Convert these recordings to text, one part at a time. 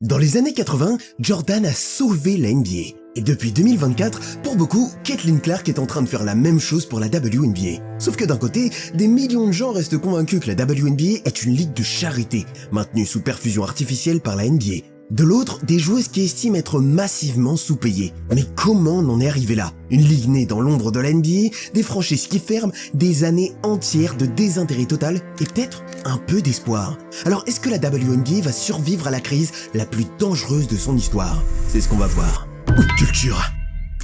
Dans les années 80, Jordan a sauvé la NBA. Et depuis 2024, pour beaucoup, Caitlin Clark est en train de faire la même chose pour la WNBA. Sauf que d'un côté, des millions de gens restent convaincus que la WNBA est une ligue de charité, maintenue sous perfusion artificielle par la NBA. De l'autre, des joueuses qui estiment être massivement sous-payées. Mais comment on en est arrivé là? Une ligue née dans l'ombre de la NBA, des franchises qui ferment, des années entières de désintérêt total et peut-être un peu d'espoir. Alors est-ce que la WNBA va survivre à la crise la plus dangereuse de son histoire? C'est ce qu'on va voir. Culture.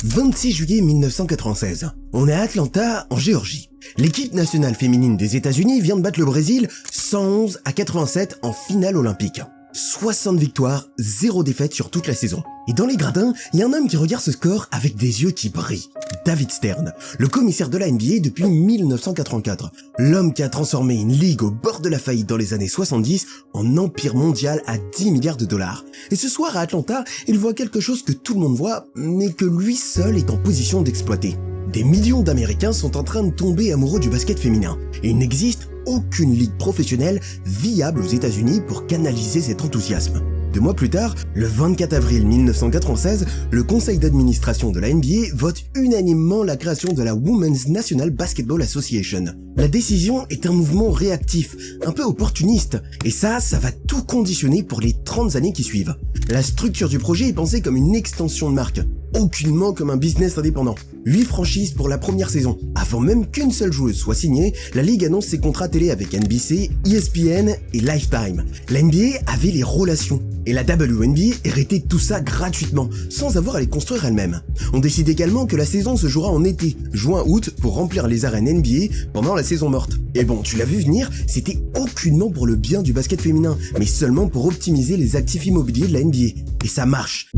26 juillet 1996. On est à Atlanta, en Géorgie. L'équipe nationale féminine des États-Unis vient de battre le Brésil 111-87 en finale olympique. 60 victoires, 0 défaite sur toute la saison. Et dans les gradins, il y a un homme qui regarde ce score avec des yeux qui brillent. David Stern, le commissaire de la NBA depuis 1984. L'homme qui a transformé une ligue au bord de la faillite dans les années 70 en empire mondial à 10 milliards de dollars. Et ce soir à Atlanta, il voit quelque chose que tout le monde voit, mais que lui seul est en position d'exploiter. Des millions d'Américains sont en train de tomber amoureux du basket féminin. Et il n'existe aucune ligue professionnelle viable aux États-Unis pour canaliser cet enthousiasme. 2 mois plus tard, le 24 avril 1996, le conseil d'administration de la NBA vote unanimement la création de la Women's National Basketball Association. La décision est un mouvement réactif, un peu opportuniste, et ça va tout conditionner pour les 30 années qui suivent. La structure du projet est pensée comme une extension de marque, aucunement comme un business indépendant. 8 franchises pour la première saison. Avant même qu'une seule joueuse soit signée, la ligue annonce ses contrats télé avec NBC, ESPN et Lifetime. La NBA avait les relations, et la WNBA héritait tout ça gratuitement, sans avoir à les construire elle-même. On décide également que la saison se jouera en été, juin-août, pour remplir les arènes NBA pendant la saison morte. Et bon, tu l'as vu venir, c'était aucunement pour le bien du basket féminin, mais seulement pour optimiser les actifs immobiliers de la NBA. Et ça marche.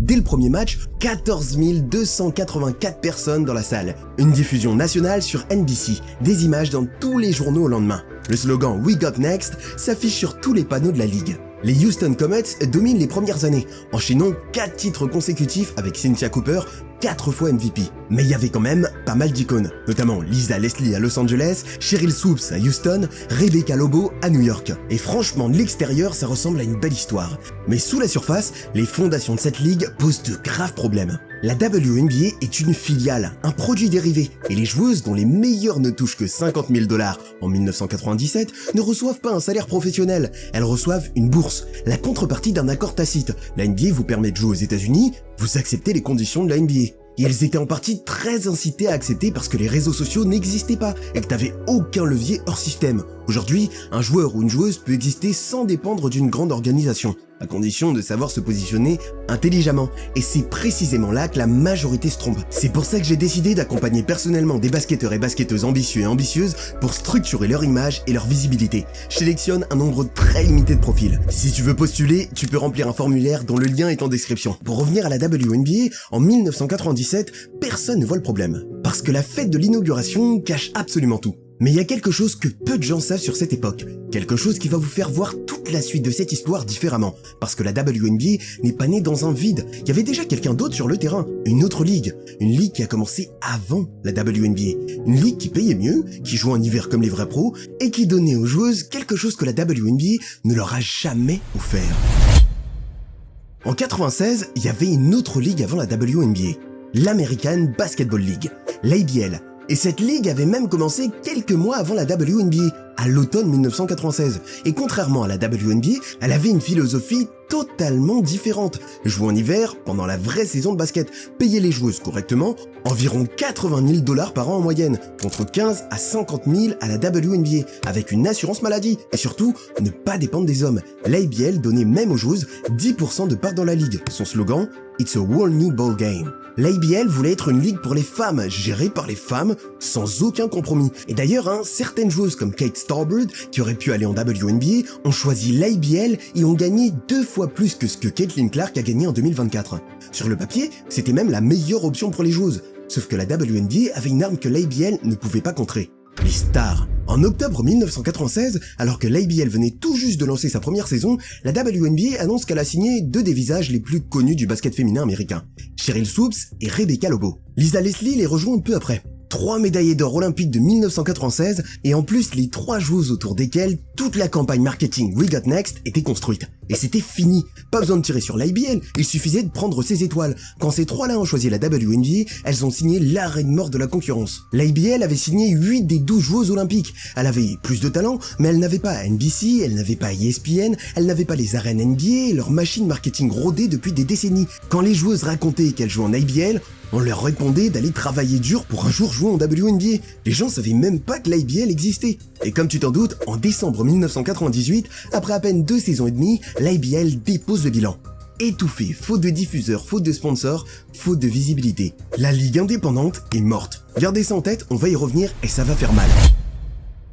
Dès le premier match, 14 284 personnes dans la salle. Une diffusion nationale sur NBC, des images dans tous les journaux au lendemain. Le slogan « We Got Next » s'affiche sur tous les panneaux de la ligue. Les Houston Comets dominent les premières années, enchaînant 4 titres consécutifs avec Cynthia Cooper, 4 fois MVP. Mais il y avait quand même pas mal d'icônes, notamment Lisa Leslie à Los Angeles, Cheryl Swoops à Houston, Rebecca Lobo à New York. Et franchement, de l'extérieur, ça ressemble à une belle histoire. Mais sous la surface, les fondations de cette ligue posent de graves problèmes. La WNBA est une filiale, un produit dérivé, et les joueuses dont les meilleures ne touchent que 50 000 $ en 1997 ne reçoivent pas un salaire professionnel, elles reçoivent une bourse, la contrepartie d'un accord tacite. La NBA vous permet de jouer aux États-Unis, vous acceptez les conditions de la NBA. Et elles étaient en partie très incitées à accepter parce que les réseaux sociaux n'existaient pas et que t'avais aucun levier hors système. Aujourd'hui, un joueur ou une joueuse peut exister sans dépendre d'une grande organisation, à condition de savoir se positionner intelligemment. Et c'est précisément là que la majorité se trompe. C'est pour ça que j'ai décidé d'accompagner personnellement des basketteurs et basketteuses ambitieux et ambitieuses pour structurer leur image et leur visibilité. Je sélectionne un nombre très limité de profils. Si tu veux postuler, tu peux remplir un formulaire dont le lien est en description. Pour revenir à la WNBA, en 1997, personne ne voit le problème. Parce que la fête de l'inauguration cache absolument tout. Mais il y a quelque chose que peu de gens savent sur cette époque. Quelque chose qui va vous faire voir toute la suite de cette histoire différemment. Parce que la WNBA n'est pas née dans un vide. Il y avait déjà quelqu'un d'autre sur le terrain. Une autre ligue. Une ligue qui a commencé avant la WNBA. Une ligue qui payait mieux, qui jouait en hiver comme les vrais pros, et qui donnait aux joueuses quelque chose que la WNBA ne leur a jamais offert. En 96, il y avait une autre ligue avant la WNBA. L'American Basketball League. L'ABL. Et cette ligue avait même commencé quelques mois avant la WNBA, à l'automne 1996. Et contrairement à la WNBA, elle avait une philosophie totalement différente. Jouer en hiver, pendant la vraie saison de basket, payer les joueuses correctement, environ 80 000 $ par an en moyenne, contre 15 à 50 000 à la WNBA, avec une assurance maladie, et surtout, ne pas dépendre des hommes. L'ABL donnait même aux joueuses 10% de part dans la ligue. Son slogan, It's a whole new ball game. L'ABL voulait être une ligue pour les femmes, gérée par les femmes, sans aucun compromis. Et d'ailleurs, certaines joueuses comme Kate Starbird, qui auraient pu aller en WNBA, ont choisi l'ABL et ont gagné 2 fois plus que ce que Caitlin Clark a gagné en 2024. Sur le papier, c'était même la meilleure option pour les joueuses. Sauf que la WNBA avait une arme que l'ABL ne pouvait pas contrer. Les stars. En octobre 1996, alors que l'ABL venait tout juste de lancer sa première saison, la WNBA annonce qu'elle a signé 2 des visages les plus connus du basket féminin américain, Cheryl Swoops et Rebecca Lobo. Lisa Leslie les rejoint peu après. 3 médaillées d'or olympiques de 1996 et en plus les 3 joueuses autour desquelles toute la campagne marketing We Got Next était construite. et c'était fini. Pas besoin de tirer sur l'IBL, il suffisait de prendre ses étoiles. Quand ces trois-là ont choisi la WNBA, elles ont signé l'arrêt de mort de la concurrence. L'IBL avait signé 8 des 12 joueuses olympiques. Elle avait plus de talent, mais elle n'avait pas NBC, elle n'avait pas ESPN, elle n'avait pas les arènes NBA et leur machine marketing rodée depuis des décennies. Quand les joueuses racontaient qu'elles jouaient en IBL, on leur répondait d'aller travailler dur pour un jour jouer en WNBA. Les gens savaient même pas que l'IBL existait. Et comme tu t'en doutes, en décembre 1998, après à peine 2 saisons et demie, l'IBL dépose le bilan. Étouffé, faute de diffuseurs, faute de sponsors, faute de visibilité. La ligue indépendante est morte. Gardez ça en tête, on va y revenir et ça va faire mal.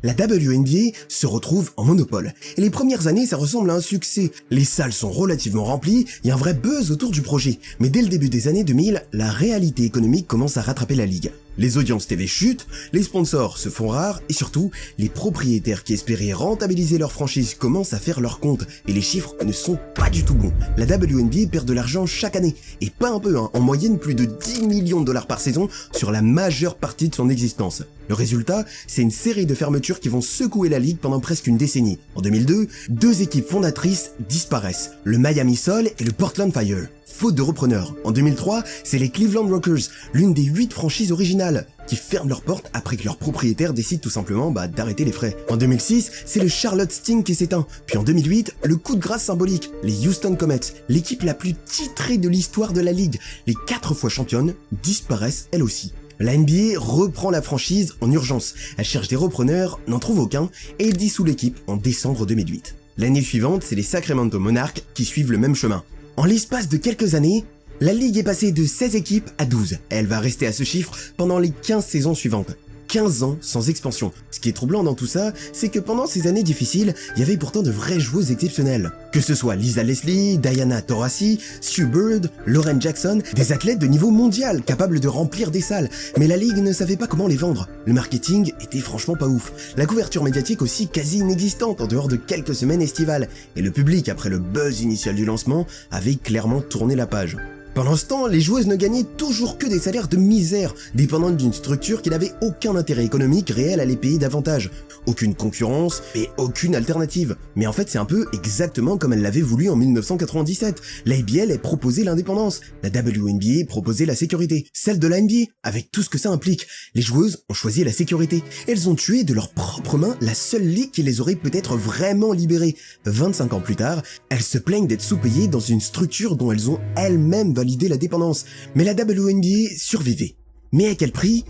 La WNBA se retrouve en monopole. Et les premières années, ça ressemble à un succès. Les salles sont relativement remplies, il y a un vrai buzz autour du projet. Mais dès le début des années 2000, la réalité économique commence à rattraper la ligue. Les audiences TV chutent, les sponsors se font rares et surtout, les propriétaires qui espéraient rentabiliser leur franchise commencent à faire leur compte et les chiffres ne sont pas du tout bons. La WNBA perd de l'argent chaque année et pas un peu, en moyenne plus de 10 millions de dollars par saison sur la majeure partie de son existence. Le résultat, c'est une série de fermetures qui vont secouer la ligue pendant presque une décennie. En 2002, 2 équipes fondatrices disparaissent, le Miami Soul et le Portland Fire. Faute de repreneurs. En 2003, c'est les Cleveland Rockers, l'une des 8 franchises originales, qui ferment leurs portes après que leur propriétaire décide tout simplement d'arrêter les frais. En 2006, c'est le Charlotte Sting qui s'éteint. Puis en 2008, le coup de grâce symbolique, les Houston Comets, l'équipe la plus titrée de l'histoire de la ligue, les 4 fois championnes, disparaissent elles aussi. La NBA reprend la franchise en urgence. Elle cherche des repreneurs, n'en trouve aucun, et dissout l'équipe en décembre 2008. L'année suivante, c'est les Sacramento Monarchs qui suivent le même chemin. En l'espace de quelques années, la ligue est passée de 16 équipes à 12. Et elle va rester à ce chiffre pendant les 15 saisons suivantes. 15 ans sans expansion. Ce qui est troublant dans tout ça, c'est que pendant ces années difficiles, il y avait pourtant de vraies joueuses exceptionnelles. Que ce soit Lisa Leslie, Diana Taurasi, Sue Bird, Lauren Jackson, des athlètes de niveau mondial capables de remplir des salles. Mais la ligue ne savait pas comment les vendre. Le marketing était franchement pas ouf. La couverture médiatique aussi quasi inexistante en dehors de quelques semaines estivales. Et le public, après le buzz initial du lancement, avait clairement tourné la page. Pendant ce temps, les joueuses ne gagnaient toujours que des salaires de misère, dépendantes d'une structure qui n'avait aucun intérêt économique réel à les payer davantage. Aucune concurrence et aucune alternative. Mais en fait, c'est un peu exactement comme elle l'avait voulu en 1997. La IBL est proposée l'indépendance, la WNBA proposait la sécurité, celle de la NBA, avec tout ce que ça implique. Les joueuses ont choisi la sécurité. Elles ont tué de leurs propres mains la seule ligue qui les aurait peut-être vraiment libérées. 25 ans plus tard, elles se plaignent d'être sous-payées dans une structure dont elles ont elles-mêmes validé la dépendance. Mais la WNBA survivait. Mais à quel prix?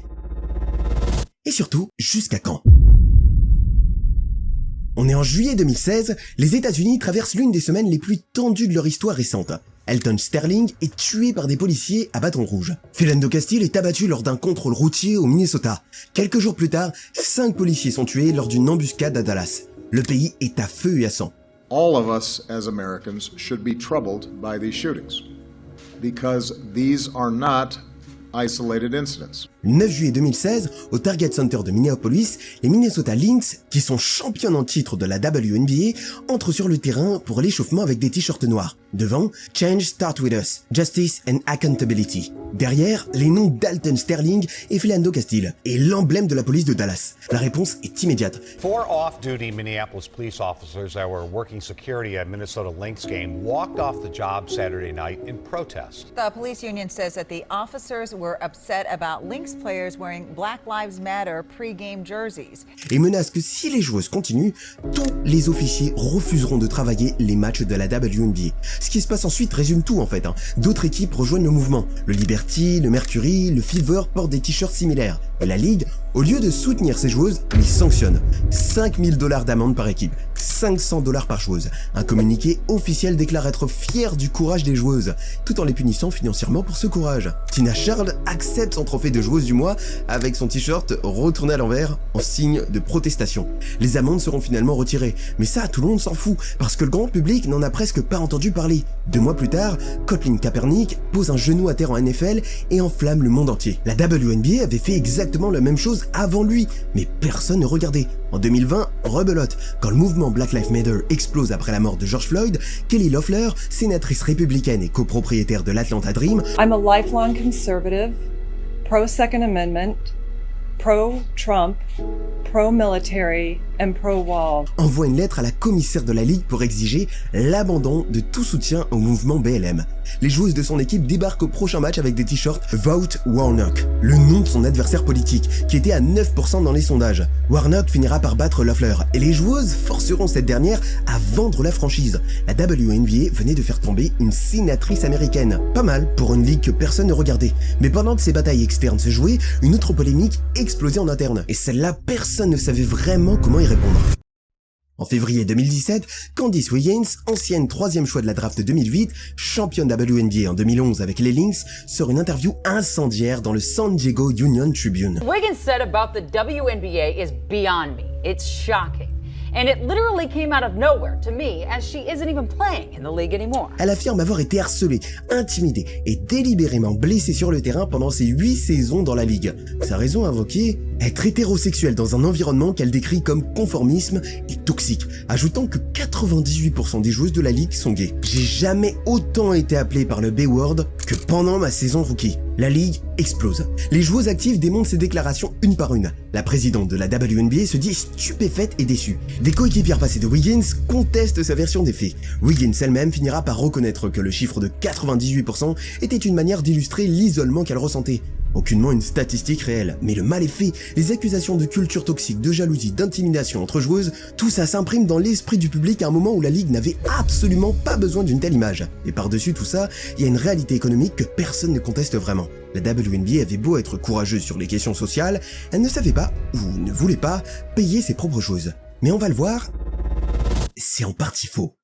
Et surtout, jusqu'à quand? On est en juillet 2016, les États-Unis traversent l'une des semaines les plus tendues de leur histoire récente. Elton Sterling est tué par des policiers à bâton rouge. Philando Castile est abattu lors d'un contrôle routier au Minnesota. Quelques jours plus tard, 5 policiers sont tués lors d'une embuscade à Dallas. Le pays est à feu et à sang. All of us as Americans should be troubled by these shootings because these are not isolated incidents. Le 9 juillet 2016, au Target Center de Minneapolis, les Minnesota Lynx, qui sont championnes en titre de la WNBA, entrent sur le terrain pour l'échauffement avec des t-shirts noirs. Devant, Change Start With Us, Justice and Accountability. Derrière, les noms d'Alton Sterling et Philando Castile, et l'emblème de la police de Dallas. La réponse est immédiate. 4 off-duty Minneapolis police officers that were working security at Minnesota Lynx game walked off the job Saturday night in protest. The police union says that the officers were upset about Lynx players wearing Black Lives Matter pre-game jerseys. Et menace que si les joueuses continuent, tous les officiers refuseront de travailler les matchs de la WNBA. Ce qui se passe ensuite résume tout en fait. D'autres équipes rejoignent le mouvement. Le Liberty, le Mercury, le Fever portent des t-shirts similaires. Et la Ligue, au lieu de soutenir ces joueuses, les sanctionne. 5 000 $ d'amende par équipe, 500 $ par joueuse. Un communiqué officiel déclare être fier du courage des joueuses, tout en les punissant financièrement pour ce courage. Tina Charles accepte son trophée de joueuse du mois avec son t-shirt retourné à l'envers en signe de protestation. Les amendes seront finalement retirées, mais ça tout le monde s'en fout, parce que le grand public n'en a presque pas entendu parler. 2 mois plus tard, Colin Kaepernick pose un genou à terre en NFL et enflamme le monde entier. La WNBA avait fait exactement la même chose avant lui, mais personne ne regardait. En 2020, rebelote, quand le mouvement Black Lives Matter explose après la mort de George Floyd, Kelly Loeffler, sénatrice républicaine et copropriétaire de l'Atlanta Dream, I'm a lifelong conservative, pro-Second Amendment, pro-Trump, pro-military, and pro-wall. Envoie une lettre à la commissaire de la Ligue pour exiger l'abandon de tout soutien au mouvement BLM. Les joueuses de son équipe débarquent au prochain match avec des t-shirts Vote Warnock, le nom de son adversaire politique, qui était à 9% dans les sondages. Warnock finira par battre Loeffler, et les joueuses forceront cette dernière à vendre la franchise. La WNBA venait de faire tomber une sénatrice américaine. Pas mal pour une ligue que personne ne regardait. Mais pendant que ces batailles externes se jouaient, une autre polémique explosait en interne. Et celle-là, personne ne savait vraiment comment y répondre. En février 2017, Candice Wiggins, ancienne 3e choix de la draft 2008, championne WNBA en 2011 avec les Lynx, sort une interview incendiaire dans le San Diego Union Tribune. Wiggins said about the WNBA is beyond me. It's shocking. And it literally came out of nowhere to me as she isn't even playing in the league anymore. Elle affirme avoir été harcelée, intimidée et délibérément blessée sur le terrain pendant ses 8 saisons dans la ligue. Sa raison invoquée, être hétérosexuelle dans un environnement qu'elle décrit comme conformisme et toxique, ajoutant que 98% des joueuses de la ligue sont gays. J'ai jamais autant été appelé par le B-word que pendant ma saison rookie. La ligue explose. Les joueuses actives démontent ces déclarations une par une. La présidente de la WNBA se dit stupéfaite et déçue. Des coéquipières passées de Wiggins contestent sa version des faits. Wiggins elle-même finira par reconnaître que le chiffre de 98% était une manière d'illustrer l'isolement qu'elle ressentait. Aucunement une statistique réelle, mais le mal est fait, les accusations de culture toxique, de jalousie, d'intimidation entre joueuses, tout ça s'imprime dans l'esprit du public à un moment où la ligue n'avait absolument pas besoin d'une telle image. Et par-dessus tout ça, il y a une réalité économique que personne ne conteste vraiment. La WNBA avait beau être courageuse sur les questions sociales, elle ne savait pas, ou ne voulait pas, payer ses propres choses. Mais on va le voir, c'est en partie faux.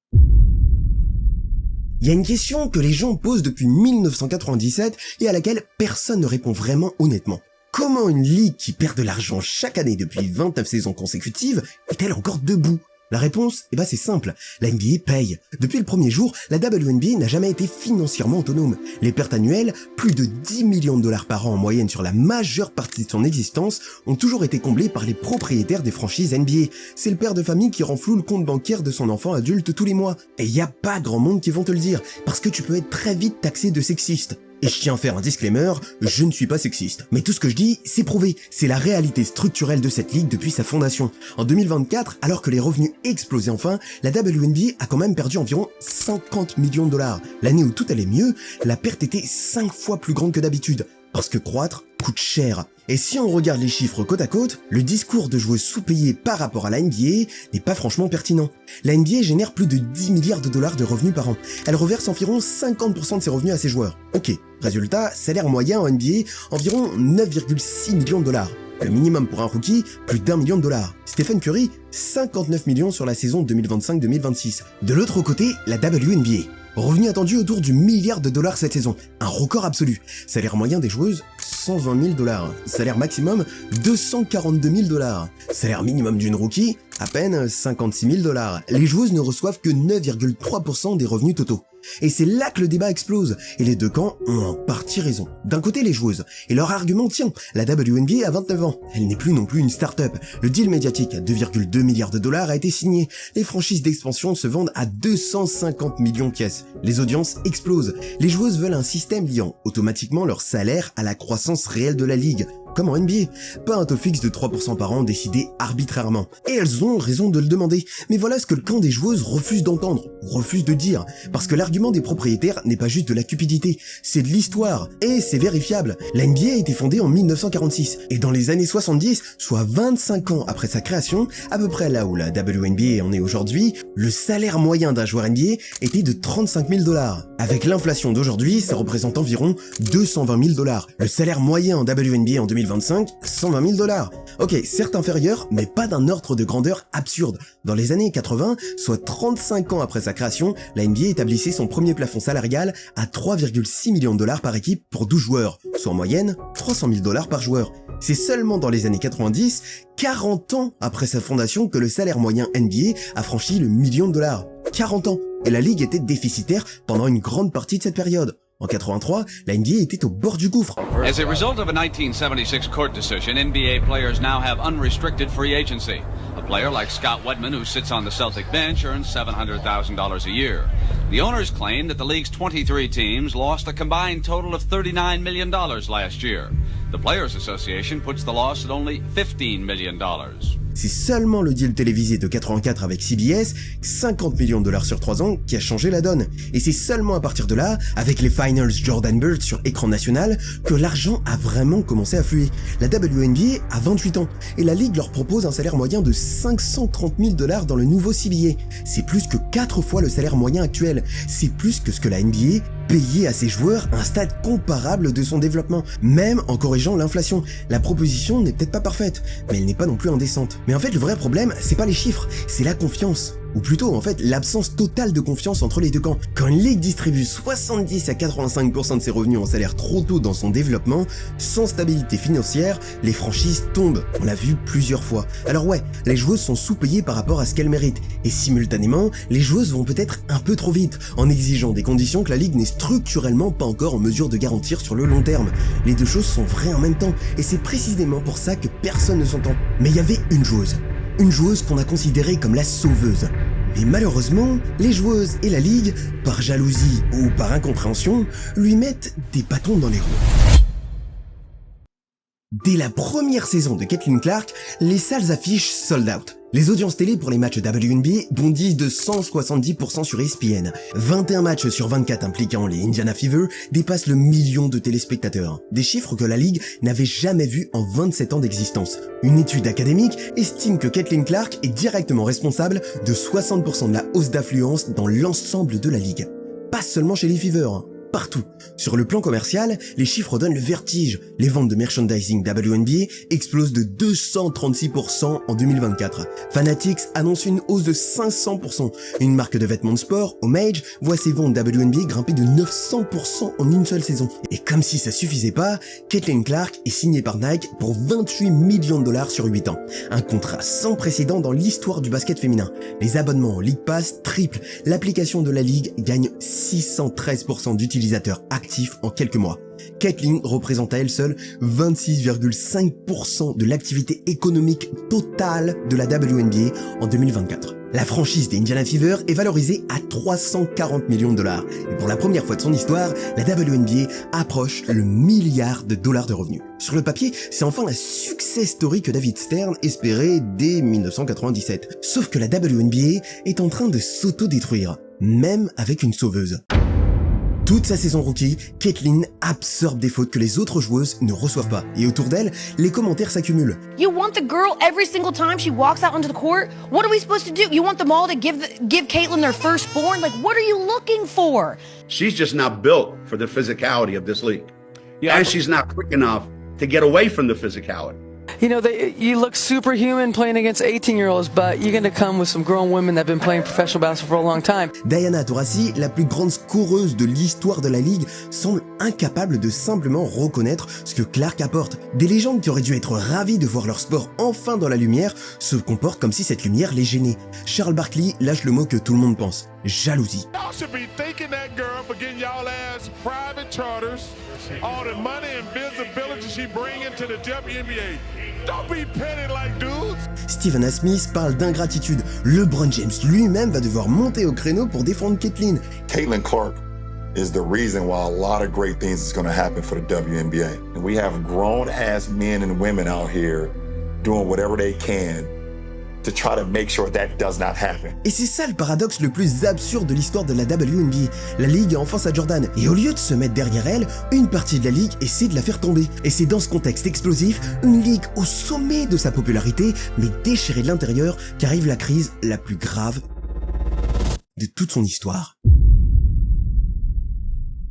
Il y a une question que les gens posent depuis 1997 et à laquelle personne ne répond vraiment honnêtement. Comment une ligue qui perd de l'argent chaque année depuis 29 saisons consécutives est-elle encore debout ? La réponse, c'est simple, la NBA paye. Depuis le premier jour, la WNBA n'a jamais été financièrement autonome. Les pertes annuelles, plus de 10 millions de dollars par an en moyenne sur la majeure partie de son existence, ont toujours été comblées par les propriétaires des franchises NBA. C'est le père de famille qui rend flou le compte bancaire de son enfant adulte tous les mois. Et y a pas grand monde qui vont te le dire, parce que tu peux être très vite taxé de sexiste. Et je tiens à faire un disclaimer, je ne suis pas sexiste. Mais tout ce que je dis, c'est prouvé. C'est la réalité structurelle de cette ligue depuis sa fondation. En 2024, alors que les revenus explosaient enfin, la WNBA a quand même perdu environ 50 millions de dollars. L'année où tout allait mieux, la perte était 5 fois plus grande que d'habitude. Parce que croître coûte cher. Et si on regarde les chiffres côte à côte, le discours de joueuses sous-payées par rapport à la NBA n'est pas franchement pertinent. La NBA génère plus de 10 milliards de dollars de revenus par an. Elle reverse environ 50% de ses revenus à ses joueurs. Ok, résultat, salaire moyen en NBA, environ 9,6 millions de dollars. Le minimum pour un rookie, plus d'1 million de dollars. Stephen Curry, 59 millions sur la saison 2025-2026. De l'autre côté, la WNBA. Revenu attendu autour du milliard de dollars cette saison, un record absolu. Salaire moyen des joueuses, 120 000 dollars. Salaire maximum, 242 000 dollars. Salaire minimum d'une rookie, à peine 56 000 dollars. Les joueuses ne reçoivent que 9,3% des revenus totaux. Et c'est là que le débat explose, et les deux camps ont en partie raison. D'un côté les joueuses, et leur argument tient, la WNBA a 29 ans, elle n'est plus non plus une start-up. Le deal médiatique à 2,2 milliards de dollars a été signé, les franchises d'expansion se vendent à 250 millions de pièces. Les audiences explosent, les joueuses veulent un système liant automatiquement leur salaire à la croissance réelle de la ligue. Comme en NBA, pas un taux fixe de 3% par an décidé arbitrairement. Et elles ont raison de le demander. Mais voilà ce que le camp des joueuses refuse d'entendre, ou refuse de dire. Parce que l'argument des propriétaires n'est pas juste de la cupidité, c'est de l'histoire. Et c'est vérifiable. La NBA a été fondée en 1946. Et dans les années 70, soit 25 ans après sa création, à peu près là où la WNBA en est aujourd'hui, le salaire moyen d'un joueur NBA était de 35 000 dollars. Avec l'inflation d'aujourd'hui, ça représente environ 220 000 dollars. Le salaire moyen en WNBA en 2025, 120 000 dollars. Ok, certes inférieur, mais pas d'un ordre de grandeur absurde. Dans les années 80, soit 35 ans après sa création, la NBA établissait son premier plafond salarial à 3,6 millions de dollars par équipe pour 12 joueurs, soit en moyenne 300 000 dollars par joueur. C'est seulement dans les années 90, 40 ans après sa fondation, que le salaire moyen NBA a franchi le million de dollars. 40 ans. Et la ligue était déficitaire pendant une grande partie de cette période. En 83, la NBA était au bord du gouffre. As a result of a 1976 court decision, NBA players now have unrestricted free agency. A player like Scott Wedman, who sits on the Celtic bench, earns $700,000 a year. The owners claim that the league's 23 teams lost a combined total of $39 million last year. The Players Association puts the loss at only $15 million. C'est seulement le deal télévisé de 84 avec CBS, 50 millions de dollars sur 3 ans, qui a changé la donne. Et c'est seulement à partir de là, avec les Finals Jordan Bird sur écran national, que l'argent a vraiment commencé à affluer. La WNBA a 28 ans, et la ligue leur propose un salaire moyen de 530 000 dollars dans le nouveau CBA. C'est plus que 4 fois le salaire moyen actuel. C'est plus que ce que la NBA payait à ses joueurs à un stade comparable de son développement, même en corrigeant l'inflation. La proposition n'est peut-être pas parfaite, mais elle n'est pas non plus indécente. Mais en fait, le vrai problème, c'est pas les chiffres, c'est la confiance. Ou plutôt, en fait, l'absence totale de confiance entre les deux camps. Quand une ligue distribue 70 à 85% de ses revenus en salaire trop tôt dans son développement, sans stabilité financière, les franchises tombent. On l'a vu plusieurs fois. Alors ouais, les joueuses sont sous-payées par rapport à ce qu'elles méritent. Et simultanément, les joueuses vont peut-être un peu trop vite, en exigeant des conditions que la ligue n'est structurellement pas encore en mesure de garantir sur le long terme. Les deux choses sont vraies en même temps, et c'est précisément pour ça que personne ne s'entend. Mais il y avait une joueuse qu'on a considérée comme la sauveuse. Mais malheureusement, les joueuses et la ligue, par jalousie ou par incompréhension, lui mettent des bâtons dans les roues. Dès la première saison de Caitlin Clark, les salles affichent sold out. Les audiences télé pour les matchs WNBA bondissent de 170% sur ESPN. 21 matchs sur 24 impliquant les Indiana Fever dépassent le million de téléspectateurs. Des chiffres que la ligue n'avait jamais vus en 27 ans d'existence. Une étude académique estime que Caitlin Clark est directement responsable de 60% de la hausse d'affluence dans l'ensemble de la ligue. Pas seulement chez les Fever, partout. Sur le plan commercial, les chiffres donnent le vertige. Les ventes de merchandising WNBA explosent de 236% en 2024. Fanatics annonce une hausse de 500%. Une marque de vêtements de sport, Homage, voit ses ventes WNBA grimper de 900% en une seule saison. Et comme si ça suffisait pas, Caitlin Clark est signée par Nike pour 28 millions de dollars sur 8 ans. Un contrat sans précédent dans l'histoire du basket féminin. Les abonnements en League Pass triplent. L'application de la ligue gagne 613% d'utilisateurs actifs en quelques mois. Caitlin représente à elle seule 26,5% de l'activité économique totale de la WNBA en 2024. La franchise des Indiana Fever est valorisée à 340 millions de dollars. Et pour la première fois de son histoire, la WNBA approche le milliard de dollars de revenus. Sur le papier, c'est enfin la success story que David Stern espérait dès 1997. Sauf que la WNBA est en train de s'auto-détruire, même avec une sauveuse. Toute sa saison rookie, Caitlin absorbe des fautes que les autres joueuses ne reçoivent pas. Et autour d'elle, les commentaires s'accumulent. You want the girl every single time she walks out onto the court? What are we supposed to do? You want them all to give Caitlin their firstborn? Like, what are you looking for? She's just not built for the physicality of this league. Yeah, and she's not quick enough to get away from the physicality. You know, you look superhuman playing against 18-year-olds, but you're going to come with some grown women that have been playing professional basketball for a long time. Diana Taurasi, la plus grande scoreuse de l'histoire de la ligue, semble incapable de simplement reconnaître ce que Clark apporte. Des légendes qui auraient dû être ravies de voir leur sport enfin dans la lumière se comportent comme si cette lumière les gênait. Charles Barkley lâche le mot que tout le monde pense: jalousie. All the money and visibility she bring into the WNBA. Don't be petty like dudes. Stephen A. Smith parle d'ingratitude. LeBron James lui-même va devoir monter au créneau pour défendre Caitlin. Caitlin Clark is the reason why a lot of great things is going to happen for the WNBA. And we have grown-ass men and women out here doing whatever they can to try to make sure that does not happen. Et c'est ça le paradoxe le plus absurde de l'histoire de la WNBA. La ligue a enfin sa Jordan, et au lieu de se mettre derrière elle, une partie de la ligue essaie de la faire tomber. Et c'est dans ce contexte explosif, une ligue au sommet de sa popularité, mais déchirée de l'intérieur, qu'arrive la crise la plus grave de toute son histoire.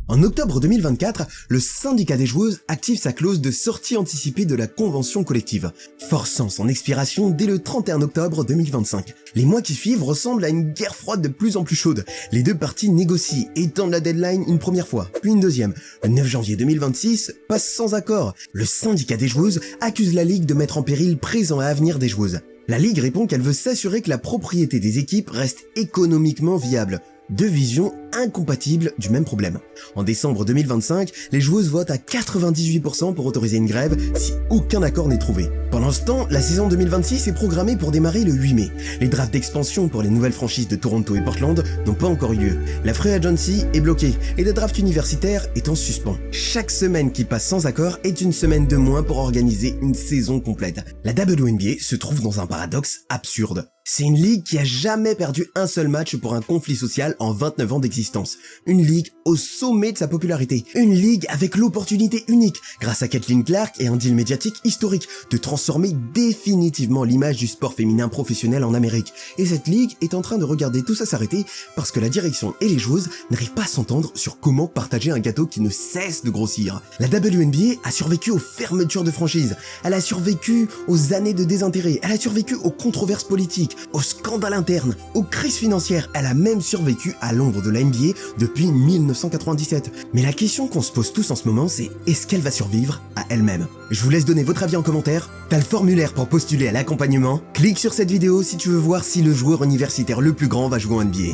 En octobre 2024, le syndicat des joueuses active sa clause de sortie anticipée de la convention collective, forçant son expiration dès le 31 octobre 2025. Les mois qui suivent ressemblent à une guerre froide de plus en plus chaude. Les deux parties négocient, étendent la deadline une première fois, puis une deuxième. Le 9 janvier 2026 passe sans accord. Le syndicat des joueuses accuse la ligue de mettre en péril présent et avenir des joueuses. La ligue répond qu'elle veut s'assurer que la propriété des équipes reste économiquement viable. Deux visions incompatibles du même problème. En décembre 2025, les joueuses votent à 98% pour autoriser une grève si aucun accord n'est trouvé. Pendant ce temps, la saison 2026 est programmée pour démarrer le 8 mai. Les drafts d'expansion pour les nouvelles franchises de Toronto et Portland n'ont pas encore eu lieu. La free agency est bloquée et le draft universitaire est en suspens. Chaque semaine qui passe sans accord est une semaine de moins pour organiser une saison complète. La WNBA se trouve dans un paradoxe absurde. C'est une ligue qui a jamais perdu un seul match pour un conflit social en 29 ans d'existence. Une ligue au sommet de sa popularité. Une ligue avec l'opportunité unique, grâce à Caitlin Clark et un deal médiatique historique, de transformer définitivement l'image du sport féminin professionnel en Amérique. Et cette ligue est en train de regarder tout ça s'arrêter parce que la direction et les joueuses n'arrivent pas à s'entendre sur comment partager un gâteau qui ne cesse de grossir. La WNBA a survécu aux fermetures de franchises. Elle a survécu aux années de désintérêt. Elle a survécu aux controverses politiques, aux scandales internes, aux crises financières. Elle a même survécu à l'ombre de la NBA depuis 1997. Mais la question qu'on se pose tous en ce moment, c'est est-ce qu'elle va survivre à elle-même? Je vous laisse donner votre avis en commentaire. T'as le formulaire pour postuler à l'accompagnement. Clique sur cette vidéo si tu veux voir si le joueur universitaire le plus grand va jouer en NBA.